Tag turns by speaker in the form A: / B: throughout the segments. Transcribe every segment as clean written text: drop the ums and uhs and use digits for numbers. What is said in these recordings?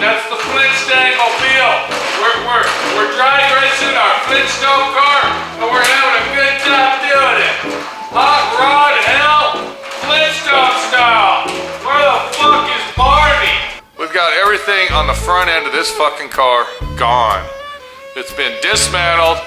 A: That's the Flintstone mobile. We're dry racing our Flintstone car, and we're having a good time doing it. Hot rod hell, Flintstone style. Where the fuck is Barney? We've got everything on the front end of this fucking car gone. It's been dismantled,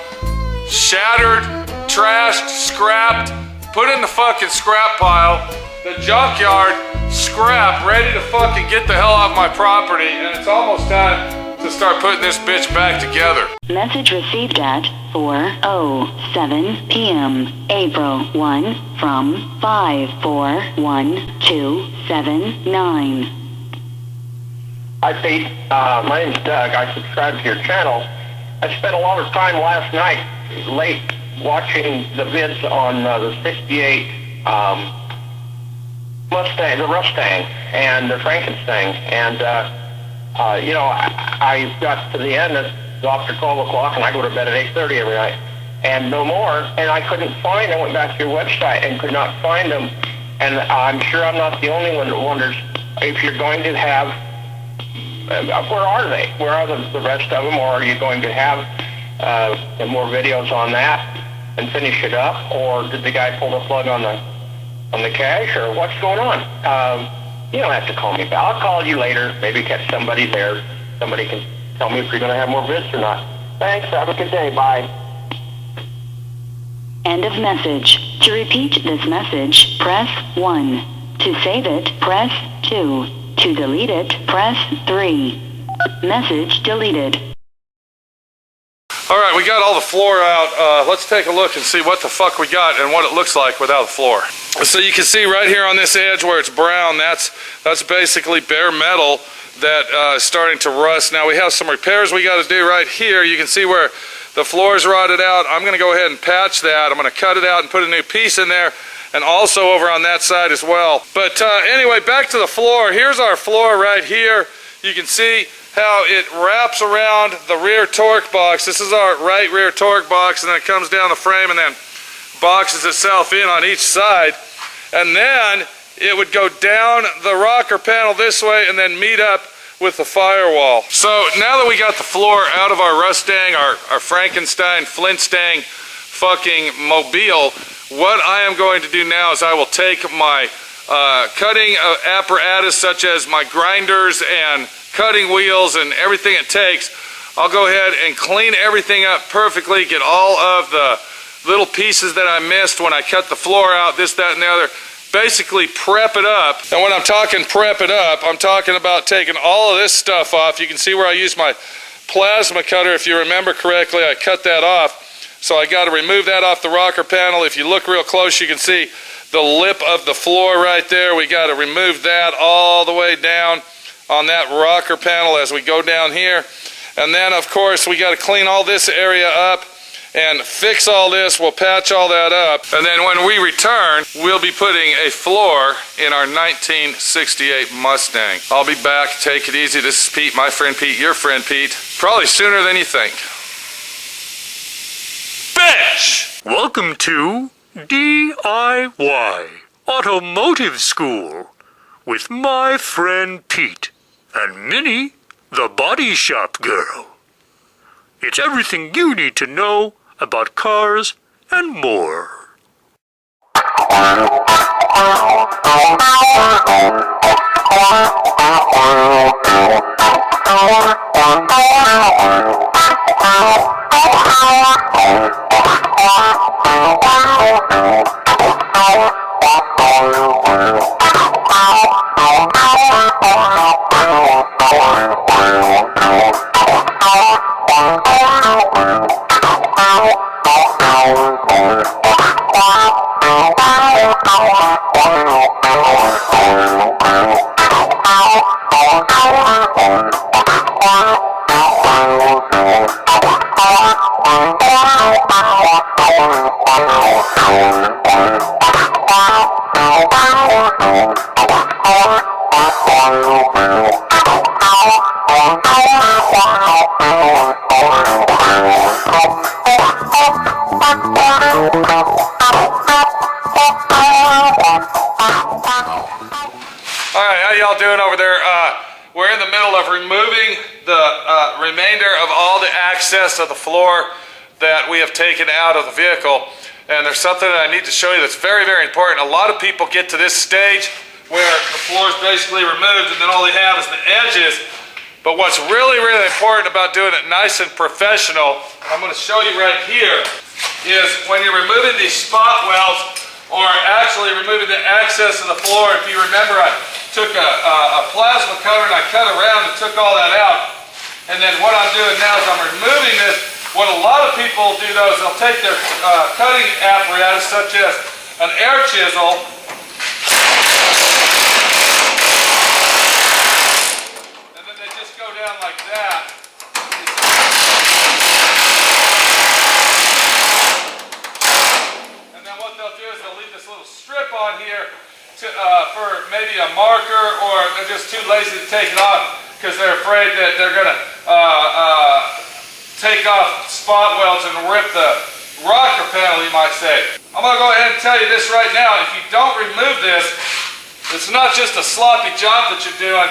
A: shattered, trashed, scrapped, put in the fucking scrap pile. The junkyard, scrap, ready to fucking get the hell off my property, and it's almost time to start putting this bitch back together.
B: Message received at 4:07 p.m. April 1 from 541-279.
C: Hi Pete, my name's Doug. I subscribe to your channel. I spent a lot of time last night late watching the vids on the 68 Mustang, the Mustang, and the Frankenstein, and you know, I got to the end. It's after 12 o'clock, and I go to bed at 8:30 every night, and no more. And I couldn't find. I went back to your website and could not find them. And I'm sure I'm not the only one that wonders if you're going to have. Where are they? Where are the rest of them? Or are you going to have more videos on that and finish it up? Or did the guy pull the plug on the cash, or what's going on? You don't have to call me back. I'll call you later. Maybe catch somebody there. Somebody can tell me if you're going to have more vids or not. Thanks. Have a good day. Bye.
B: End of message. To repeat this message, press 1. To save it, press 2. To delete it, press 3. Message deleted.
A: All right, we got all the floor out. Let's take a look and see what the fuck we got and what it looks like without the floor. So you can see right here on this edge where it's brown, that's basically bare metal that is starting to rust. Now we have some repairs we got to do right here. You can see where the floor is rotted out. I'm going to go ahead and patch that. I'm going to cut it out and put a new piece in there, and also over on that side as well. But anyway, back to the floor. Here's our floor right here. You can see how it wraps around the rear torque box. This is our right rear torque box, and then it comes down the frame and then boxes itself in on each side. And then it would go down the rocker panel this way and then meet up with the firewall. So now that we got the floor out of our Mustang, our Frankenstein, Flintstone fucking mobile, what I am going to do now is I will take my cutting apparatus, such as my grinders and cutting wheels and everything it takes. I'll go ahead and clean everything up perfectly, get all of the little pieces that I missed when I cut the floor out, this, that, and the other. Basically prep it up. And when I'm talking prep it up, I'm talking about taking all of this stuff off. You can see where I used my plasma cutter. If you remember correctly, I cut that off. So I got to remove that off the rocker panel. If you look real close, you can see the lip of the floor right there. We got to remove that all the way down on that rocker panel as we go down here. And then of course we got to clean all this area up and fix all this. We'll patch all that up, and then when we return, we'll be putting a floor in our 1968 Mustang. I'll be back. Take it easy. This is Pete, my friend Pete, your friend Pete. Probably sooner than you think. Bitch!
D: Welcome to D.I.Y. Automotive School with my friend Pete and Minnie, the body shop girl. It's everything you need to know about cars and more.
A: Alright, how y'all doing over there? we're in the middle of removing the remainder of all the access of the floor that we have taken out of the vehicle. And there's something that I need to show you that's very, very important. A lot of people get to this stage where the floor is basically removed and then all they have is the edges. But what's really, really important about doing it nice and professional, and I'm going to show you right here, is when you're removing these spot welds or actually removing the access of the floor. If you remember, I took a plasma cutter and I cut around and took all that out. And then what I'm doing now is I'm removing this. What a lot of people do though is they'll take their cutting apparatus such as an air chisel and then they just go down like that. And then what they'll do is they'll leave this little strip on here for maybe a marker, or they're just too lazy to take it off because they're afraid that they're going to take off spot welds and rip the rocker panel, you might say. I'm going to go ahead and tell you this right now. If you don't remove this, it's not just a sloppy job that you're doing,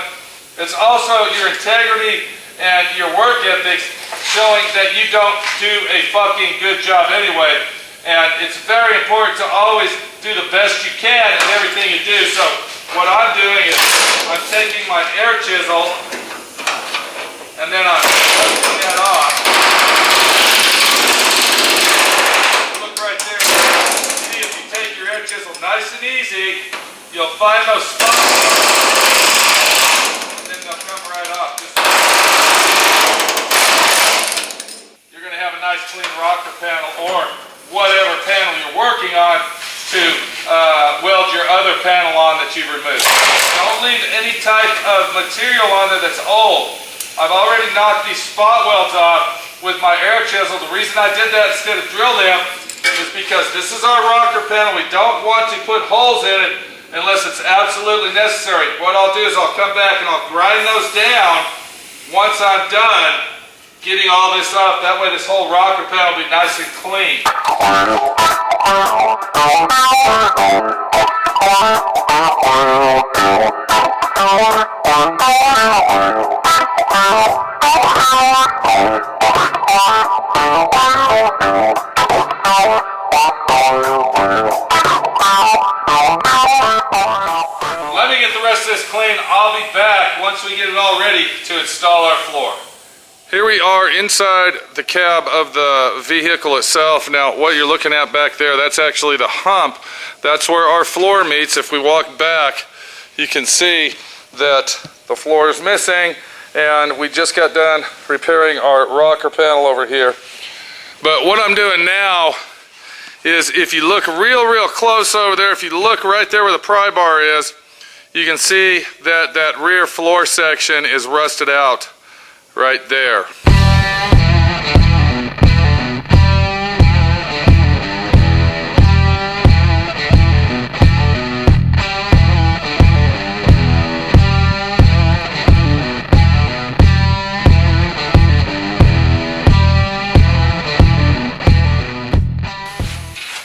A: it's also your integrity and your work ethics showing that you don't do a fucking good job anyway. And it's very important to always do the best you can in everything you do. So what I'm doing is I'm taking my air chisel and then I'm cutting that off. Look right there. See, if you take your air chisel nice and easy, you'll find those spots and then they'll come right off. You're going to have a nice clean rocker panel or whatever panel you're working on to weld your other panel on that you've removed. Don't leave any type of material on there that's old. I've already knocked these spot welds off with my air chisel. The reason I did that instead of drill them is because this is our rocker panel. We don't want to put holes in it unless it's absolutely necessary. What I'll do is I'll come back and I'll grind those down once I'm done getting all this up. That way this whole rocker panel will be nice and clean. Let me get the rest of this clean. I'll be back once we get it all ready to install our floor. Here we are inside the cab of the vehicle itself. Now what you're looking at back there, that's actually the hump. That's where our floor meets. If we walk back, you can see that the floor is missing, and we just got done repairing our rocker panel over here. But what I'm doing now is, if you look real close over there, if you look right there where the pry bar is, you can see that that rear floor section is rusted out right there.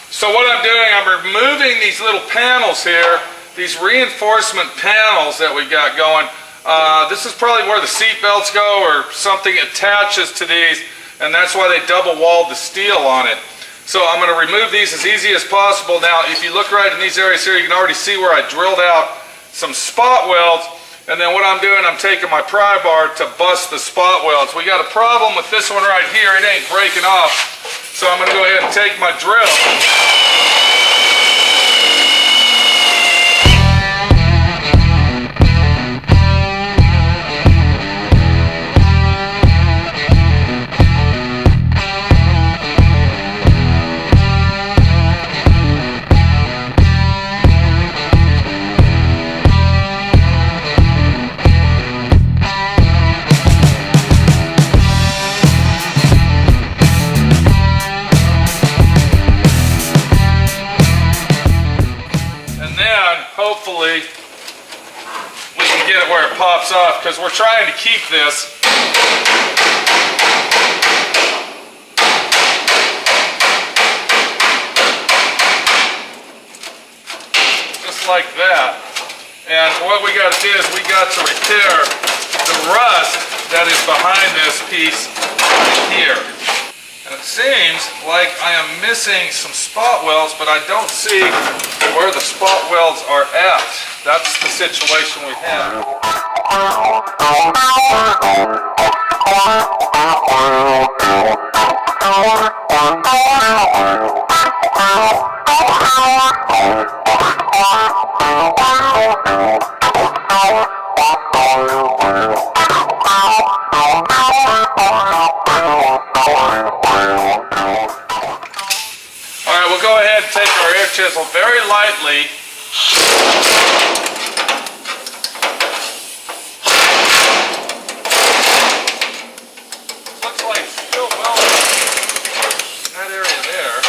A: So what I'm doing, I'm removing these little panels here, these reinforcement panels that we got going. This is probably where the seat belts go, or something attaches to these, and that's why they double walled the steel on it. So I'm going to remove these as easy as possible. Now if you look right in these areas here, you can already see where I drilled out some spot welds, and then what I'm doing, I'm taking my pry bar to bust the spot welds. We got a problem with this one right here, it ain't breaking off, so I'm going to go ahead and take my drill. Hopefully we can get it where it pops off, because we're trying to keep this. Just like that. And what we got to do is we got to repair the rust that is behind this piece right here. And it seems like I am missing some spot welds, but I don't see where the spot welds are at. That's the situation we have. Alright, we'll go ahead and take our air chisel very lightly. Looks like it's still welded in that area there.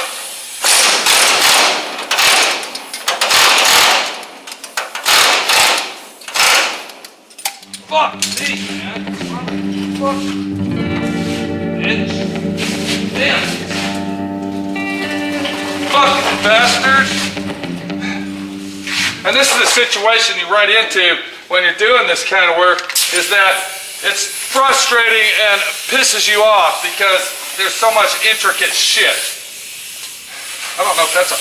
A: Fuck me, man. Fuck. Bitch. Damn it. Fucking bastard. And this is the situation you run into when you're doing this kind of work, is that it's frustrating and pisses you off because there's so much intricate shit. I don't know if that's a...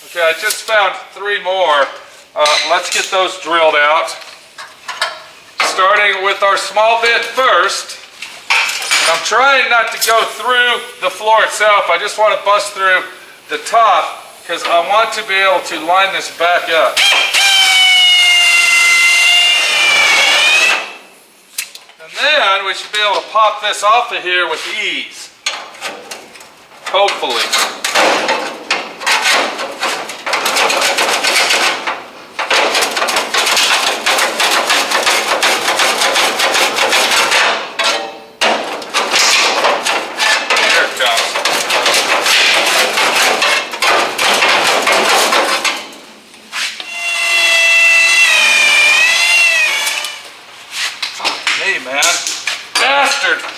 A: Okay, I just found 3 more. Let's get those drilled out. Starting with our small bit first. I'm trying not to go through the floor itself. I just want to bust through the top because I want to be able to line this back up. And then we should be able to pop this off of here with ease. Hopefully.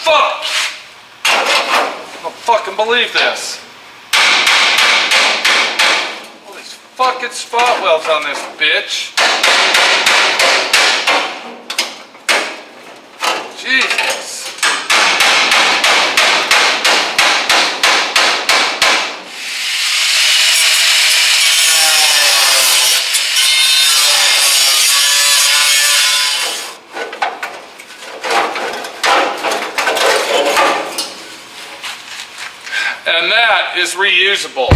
A: Fuck! I don't fucking believe this. All these fucking spot welds on this bitch. Jesus. And that is reusable.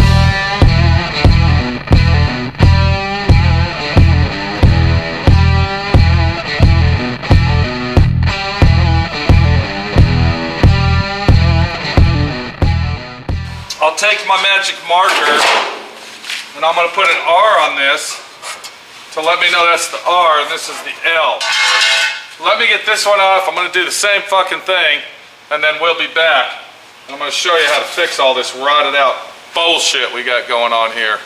A: I'll take my magic marker and I'm going to put an R on this to let me know that's the R and this is the L. Let me get this one off. I'm going to do the same fucking thing and then we'll be back. I'm going to show you how to fix all this rotted out bullshit we got going on here.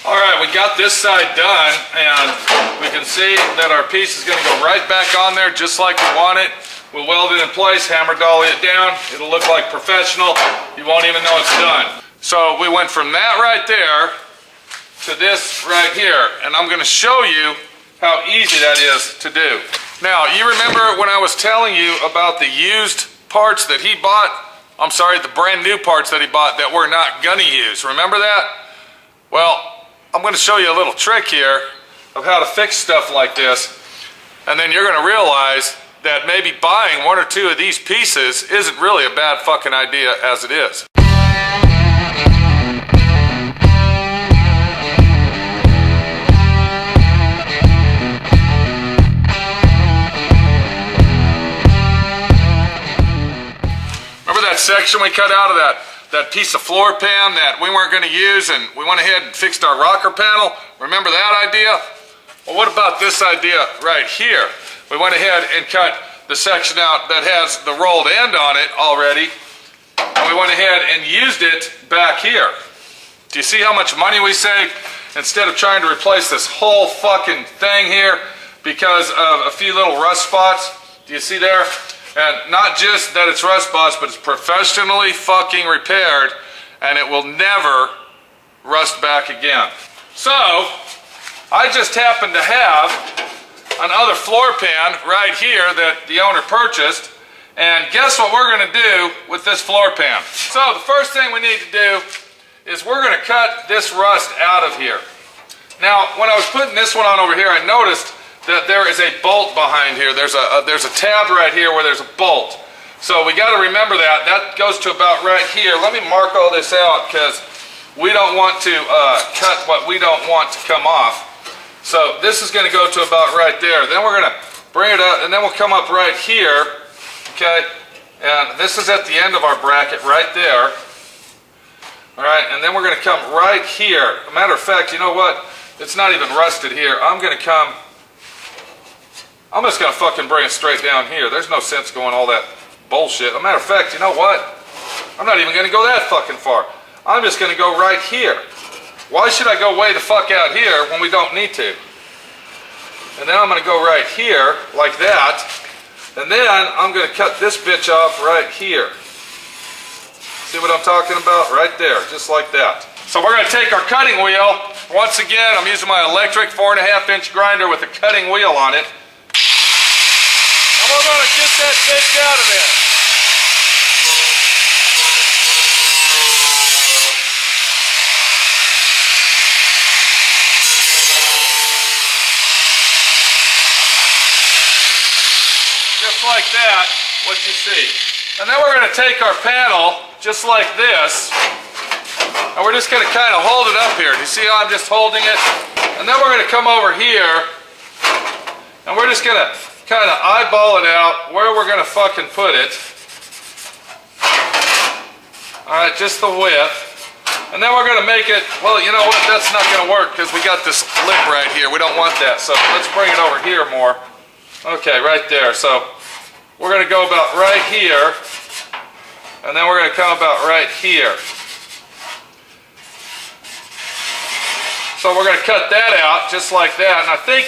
A: Alright, we got this side done and we can see that our piece is going to go right back on there just like we want it. We'll weld it in place, hammer dolly it down. It'll look like professional. You won't even know it's done. So we went from that right there to this right here, and I'm going to show you how easy that is to do. Now, you remember when I was telling you about the used parts that he bought? I'm sorry, the brand new parts that he bought that we're not going to use. Remember that? Well, I'm going to show you a little trick here of how to fix stuff like this, and then you're going to realize that maybe buying 1 or 2 of these pieces isn't really a bad fucking idea as it is. Remember that section we cut out of that piece of floor pan that we weren't going to use, and we went ahead and fixed our rocker panel? Remember that idea? Well, what about this idea right here? We went ahead and cut the section out that has the rolled end on it already, and we went ahead and used it back here. Do you see how much money we saved instead of trying to replace this whole fucking thing here because of a few little rust spots? Do you see there? And not just that it's rust spots, but it's professionally fucking repaired, and it will never rust back again. So, I just happen to have another floor pan right here that the owner purchased, and guess what we're going to do with this floor pan? So, the first thing we need to do is we're going to cut this rust out of here. Now, when I was putting this one on over here, I noticed that there is a bolt behind here. There's a tab right here where there's a bolt. So we got to remember that. That goes to about right here. Let me mark all this out because we don't want to cut what we don't want to come off. So this is going to go to about right there. Then we're going to bring it up, and then we'll come up right here. Okay, and this is at the end of our bracket right there. All right, and then we're going to come right here. As a matter of fact, you know what? It's not even rusted here. I'm just going to fucking bring it straight down here. There's no sense going all that bullshit. As a matter of fact, you know what? I'm not even going to go that fucking far. I'm just going to go right here. Why should I go way the fuck out here when we don't need to? And then I'm going to go right here, like that. And then I'm going to cut this bitch off right here. See what I'm talking about? Right there, just like that. So we're going to take our cutting wheel. Once again, I'm using my electric 4.5-inch grinder with a cutting wheel on it. And we're going to get that bitch out of there. Just like that, what you see. And then we're going to take our panel, just like this, and we're just going to kind of hold it up here. Do you see how I'm just holding it? And then we're going to come over here, and we're just going to kind of eyeball it out where we're going to fucking put it. Alright, just the width. And then we're going to make it, well, you know what, that's not going to work because we got this lip right here. We don't want that, so let's bring it over here more. Okay, right there. So we're going to go about right here, and then we're going to come about right here. So we're going to cut that out just like that. And I think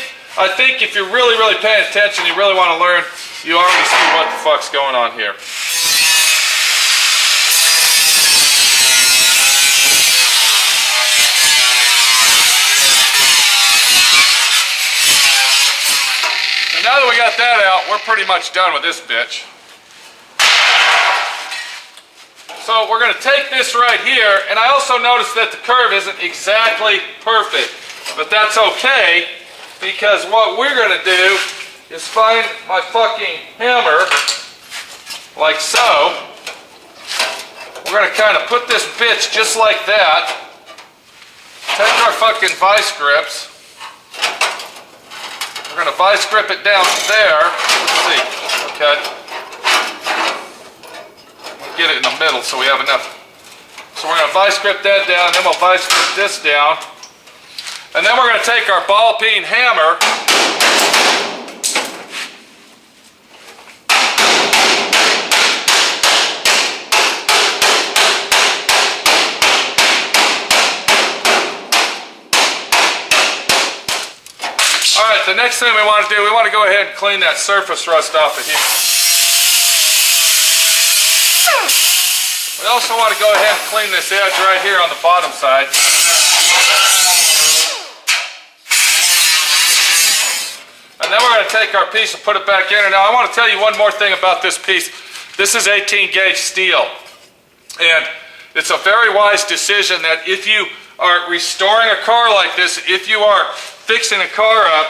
A: if you're really paying attention, you really want to learn, you already see what the fuck's going on here. And now that we got that out, we're pretty much done with this bitch. So we're going to take this right here, and I also noticed that the curve isn't exactly perfect, but that's okay, because what we're going to do is find my fucking hammer, like so. We're going to kind of put this bitch just like that, take our fucking vice grips, we're going to vice grip it down there, let's see, okay. Get it in the middle so we have enough. So we're going to vice grip that down, and then we'll vice grip this down. And then we're going to take our ball peen hammer Alright, the next thing we want to do, we want to go ahead and clean that surface rust off of here. We also want to go ahead and clean this edge right here on the bottom side. And then we're going to take our piece and put it back in. And now I want to tell you one more thing about this piece. This is 18 gauge steel. And it's a very wise decision that if you are restoring a car like this, if you are fixing a car up,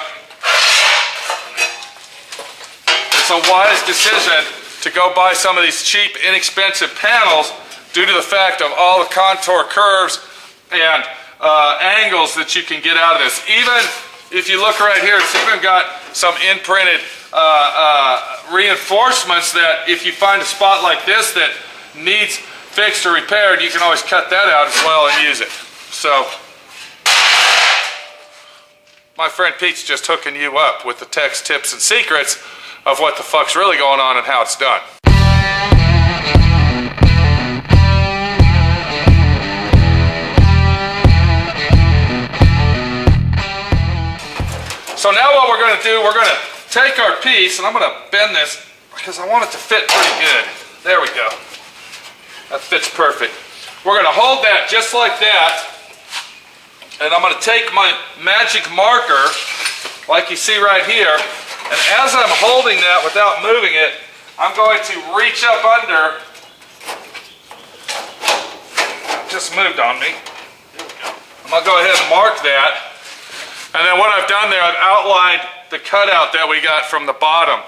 A: it's a wise decision to go buy some of these cheap, inexpensive panels due to the fact of all the contour curves and angles that you can get out of this. Even if you look right here, it's even got some imprinted reinforcements that if you find a spot like this that needs fixed or repaired, you can always cut that out as well and use it. So, my friend Pete's just hooking you up with the text, tips, and secrets of what the fuck's really going on and how it's done. So now what we're going to do, we're going to take our piece, and I'm going to bend this because I want it to fit pretty good. There we go. That fits perfect. We're going to hold that just like that, and I'm going to take my magic marker, like you see right here, and as I'm holding that without moving it, I'm going to reach up under. Just moved on me. Here we go. I'm going to go ahead and mark that. And then what I've done there, I've outlined the cutout that we got from the bottom.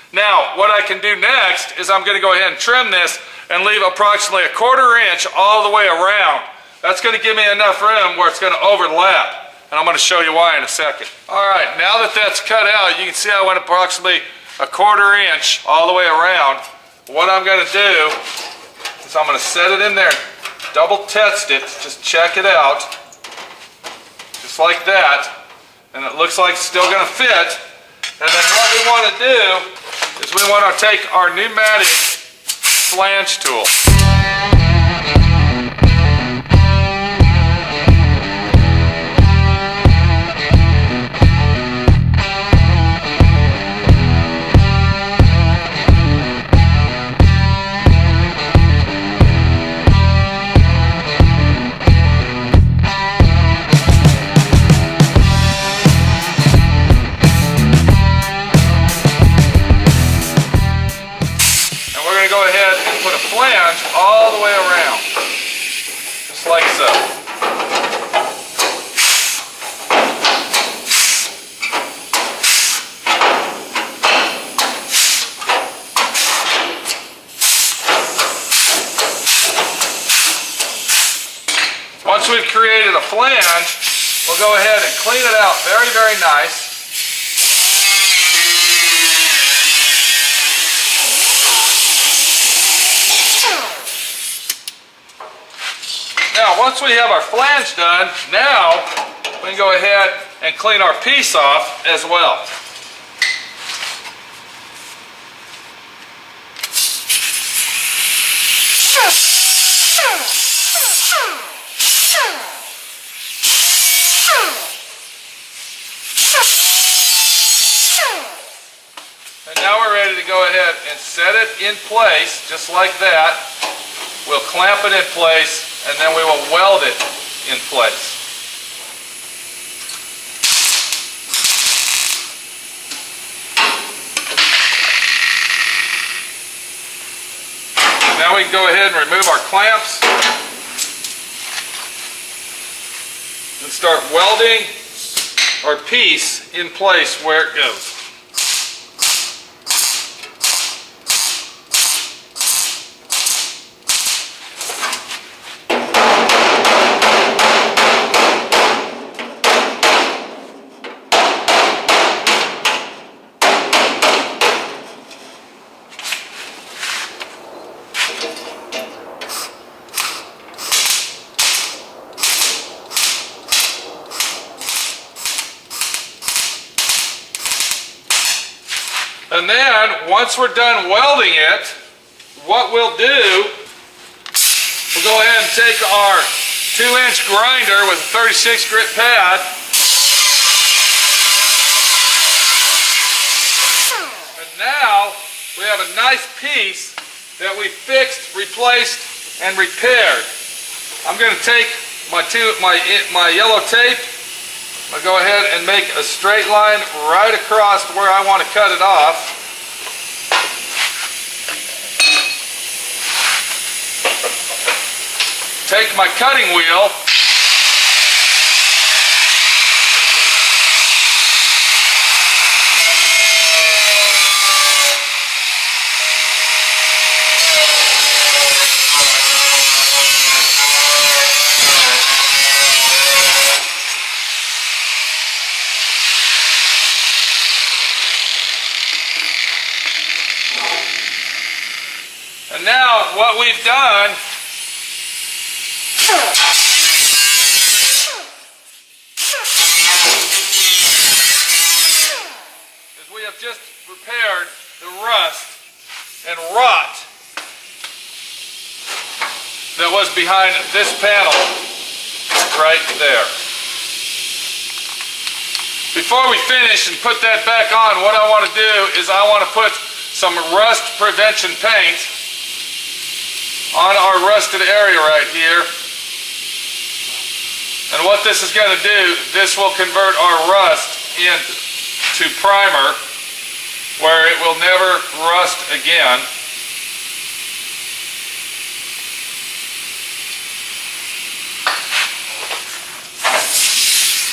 A: Now, what I can do next is I'm going to go ahead and trim this and leave approximately 1/4 inch all the way around. That's going to give me enough room where it's going to overlap. And I'm going to show you why in a second. All right, now that that's cut out, you can see I went approximately 1/4 inch all the way around. What I'm going to do is I'm going to set it in there, double test it, just check it out, just like that. And it looks like it's still going to fit. And then what we want to do is we want to take our pneumatic flange tool. Go ahead and put a flange all the way around, just like so. Once we've created a flange, we'll go ahead and clean it out very, very nice. Now, once we have our flange done, now we can go ahead and clean our piece off as well. And now we're ready to go ahead and set it in place just like that. We'll clamp it in place, and then we will weld it in place. Now we can go ahead and remove our clamps and start welding our piece in place where it goes. And then, once we're done welding it, what we'll do, we'll go ahead and take our 2-inch grinder with a 36 grit pad, and now we have a nice piece that we fixed, replaced, and repaired. I'm going to take my yellow tape. I'll go ahead and make a straight line right across where I want to cut it off. Take my cutting wheel. And now what we've done is we have just prepared the rust and rot that was behind this panel right there. Before we finish and put that back on, what I want to do is I want to put some rust prevention paint on our rusted area right here. And what this is going to do, this will convert our rust into primer where it will never rust again.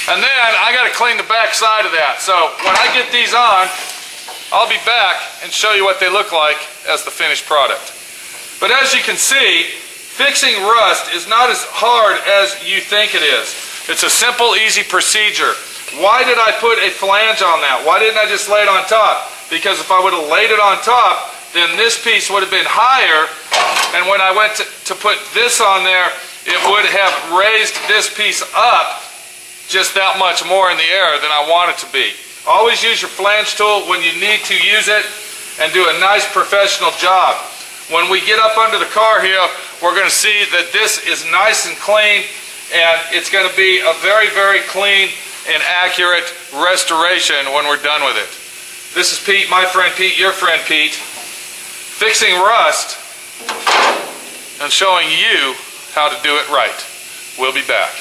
A: And then I got to clean the back side of that. So when I get these on, I'll be back and show you what they look like as the finished product. But as you can see, fixing rust is not as hard as you think it is. It's a simple, easy procedure. Why did I put a flange on that? Why didn't I just lay it on top? Because if I would have laid it on top, then this piece would have been higher, and when I went to put this on there, it would have raised this piece up just that much more in the air than I want it to be. Always use your flange tool when you need to use it and do a nice professional job. When we get up under the car here, we're going to see that this is nice and clean, and it's going to be a very, very clean and accurate restoration when we're done with it. This is Pete, my friend Pete, your friend Pete, fixing rust and showing you how to do it right. We'll be back.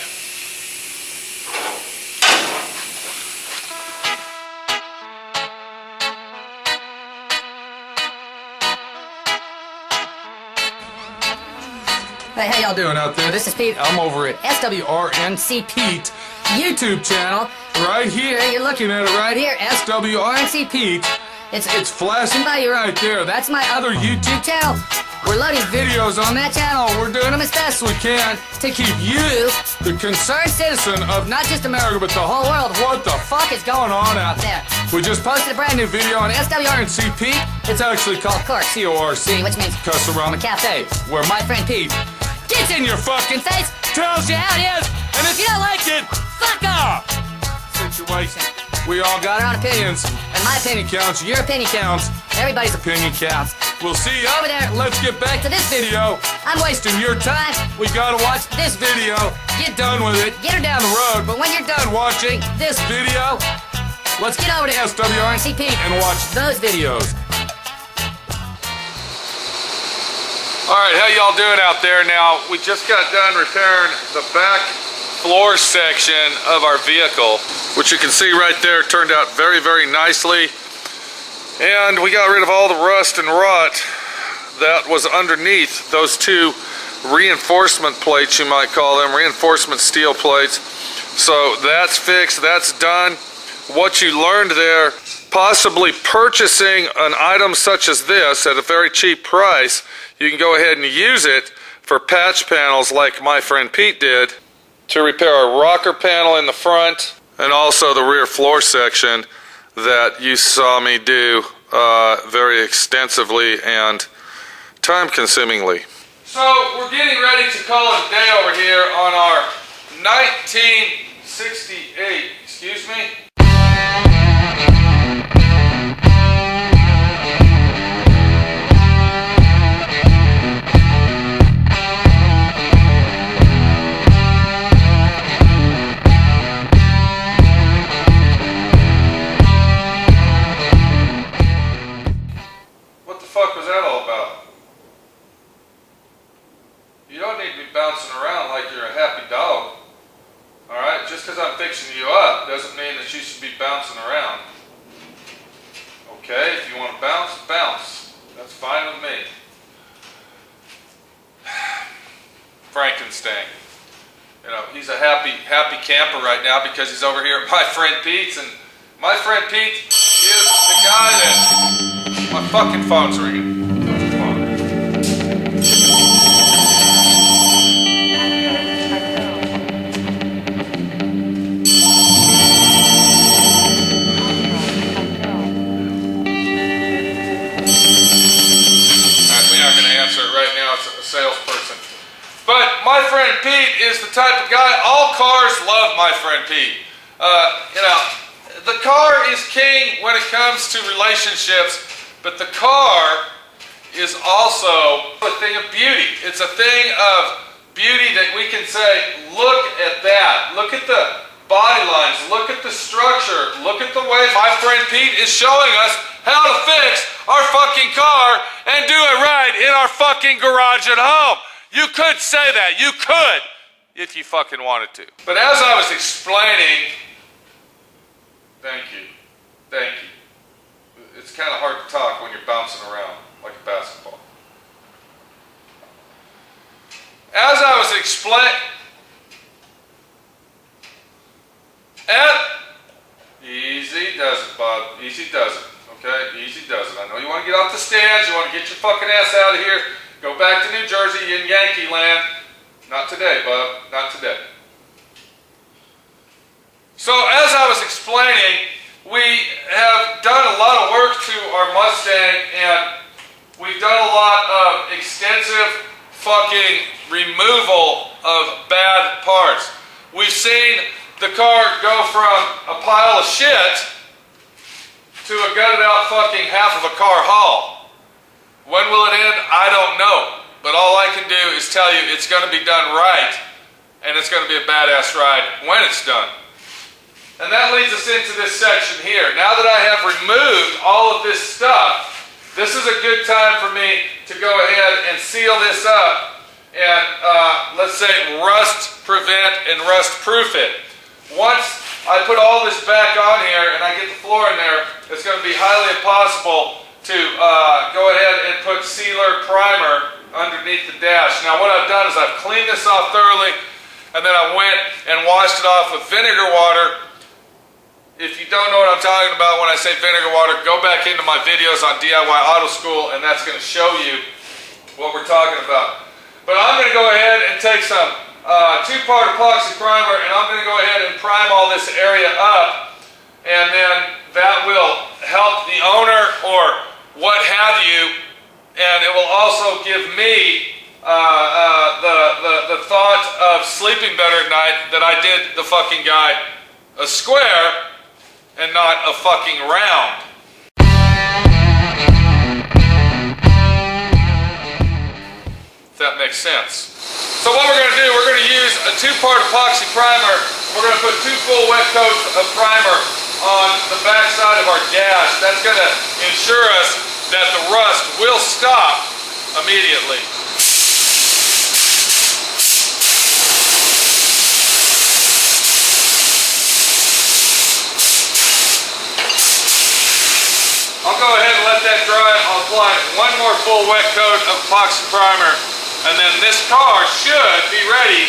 E: Hey, how y'all doing out there? This is Pete. I'm over at SWRNC Pete YouTube channel. Right here, you're looking at it right here, SWRNC Pete. It's flashing by you right there. That's my other YouTube channel. We're loading videos on that channel. We're doing them as best we can to keep you, the concerned citizen of not just America, but the whole world, what the fuck is going on out there. We just posted a brand new video on SWRNC Pete. It's actually called CORC, which means Coastal-Rama Cafe, where my friend Pete gets in your fucking face, tells you how it is, and if you don't like it, fuck off! Situation. We all got our own opinions, and my opinion counts, your opinion counts, everybody's opinion counts. We'll see you over there. Let's get back to this video. I'm wasting your time. We gotta watch this video, get done with it, get her down the road, but when you're done watching this video, let's get over to SWRNC Pete and watch those videos.
A: Alright, how y'all doing out there? Now, we just got done repairing the back floor section of our vehicle, which you can see right there turned out very, very nicely. And we got rid of all the rust and rot that was underneath those two reinforcement plates, you might call them, reinforcement steel plates. So that's fixed, that's done. What you learned there, possibly purchasing an item such as this at a very cheap price, you can go ahead and use it for patch panels like my friend Pete did to repair a rocker panel in the front and also the rear floor section that you saw me do very extensively and time-consumingly. So we're getting ready to call it a day over here on our 1968, excuse me. What the fuck was that all about? You don't need to be bouncing around like you're a happy dog. Alright, just because I'm fixing you up doesn't mean that you should be bouncing around. Okay, if you want to bounce, bounce. That's fine with me. Frankenstein. You know, he's a happy camper right now because he's over here at my friend Pete's, and my friend Pete is the guy that... My fucking phone's ringing. Salesperson. But my friend Pete is the type of guy, all cars love my friend Pete. You know, the car is king when it comes to relationships But the car is also a thing of beauty. It's a thing of beauty that we can say, look at that. Look at the body lines. Look at the structure. Look at the way my friend Pete is showing us how to fix our fucking car and do it right in our fucking garage at home. You could say that. You could if you fucking wanted to. But as I was explaining, thank you. It's kind of hard to talk when you're bouncing around like a basketball. As I was explaining, easy does it, Bob. Easy does it. Okay? Easy does it. I know you want to get off the stands. You want to get your fucking ass out of here. Go back to New Jersey in Yankee land. Not today, Bob. Not today. So as I was explaining, we have done a lot of work to our Mustang, and we've done a lot of extensive fucking removal of bad parts. We've seen the car go from a pile of shit to a gutted out fucking half of a car haul. When will it end? I don't know. But all I can do is tell you it's going to be done right, and it's going to be a badass ride when it's done. And that leads us into this section here. Now that I have removed all of this stuff, this is a good time for me to go ahead and seal this up and let's say rust prevent and rust proof it. Once I put all this back on here and I get the floor in there, it's going to be highly impossible to go ahead and put sealer primer underneath the dash. Now what I've done is I've cleaned this off thoroughly, and then I went and washed it off with vinegar water. If you don't know what I'm talking about when I say vinegar water, go back into my videos on DIY Auto School, and that's going to show you what we're talking about. But I'm going to go ahead and take some two-part epoxy primer, and I'm going to go ahead and prime all this area up, and then that will help the owner or what have you, and it will also give me the thought of sleeping better at night that I did the fucking guy a square and not a fucking round. If that makes sense. So what we're going to do, we're going to use a two-part epoxy primer. We're going to put 2 full wet coats of primer on the back side of our dash. That's going to ensure us that the rust will stop immediately. I'll go ahead and let that dry. I'll apply 1 more full wet coat of epoxy primer, and then this car should be ready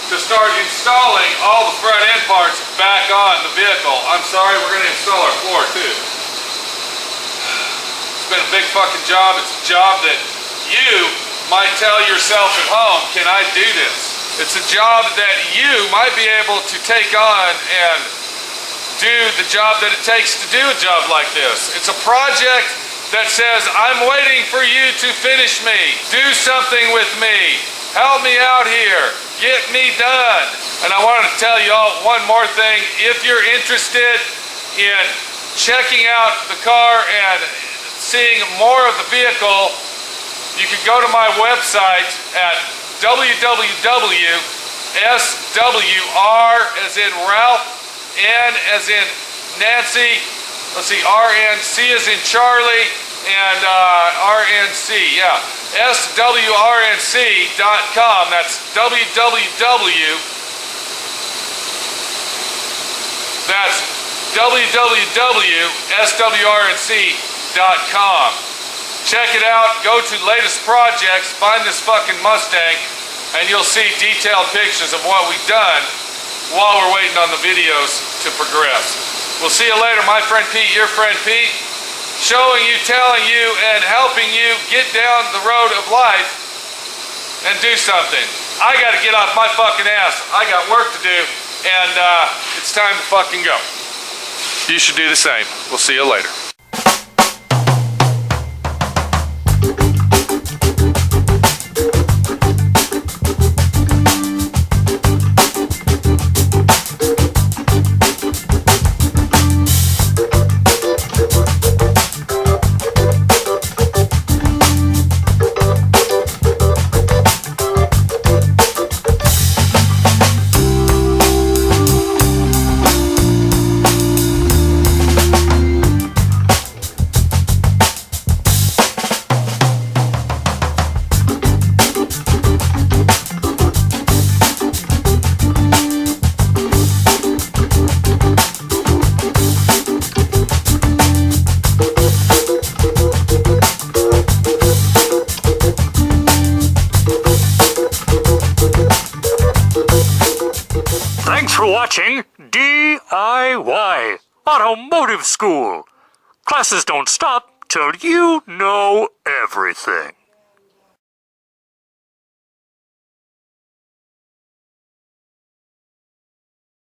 A: to start installing all the front end parts back on the vehicle. I'm sorry, we're going to install our floor too. It's been a big fucking job. It's a job that you might tell yourself at home, can I do this? It's a job that you might be able to take on and do the job that it takes to do a job like this. It's a project that says, I'm waiting for you to finish me. Do something with me. Help me out here. Get me done. And I wanted to tell you all one more thing. If you're interested in checking out the car and seeing more of the vehicle, you can go to my website at www.swr as in Ralph, N as in Nancy, let's see, RNC as in Charlie, and RNC, yeah, swrnc.com. That's www.swrnc.com. Check it out, go to latest projects, find this fucking Mustang, and you'll see detailed pictures of what we've done while we're waiting on the videos to progress. We'll see you later, my friend Pete, your friend Pete, showing you, telling you, and helping you get down the road of life and do something. I gotta get off my fucking ass. I got work to do, and it's time to fucking go. You should do the same. We'll see you later.
D: D.I.Y. Automotive School. Classes don't stop till you know everything.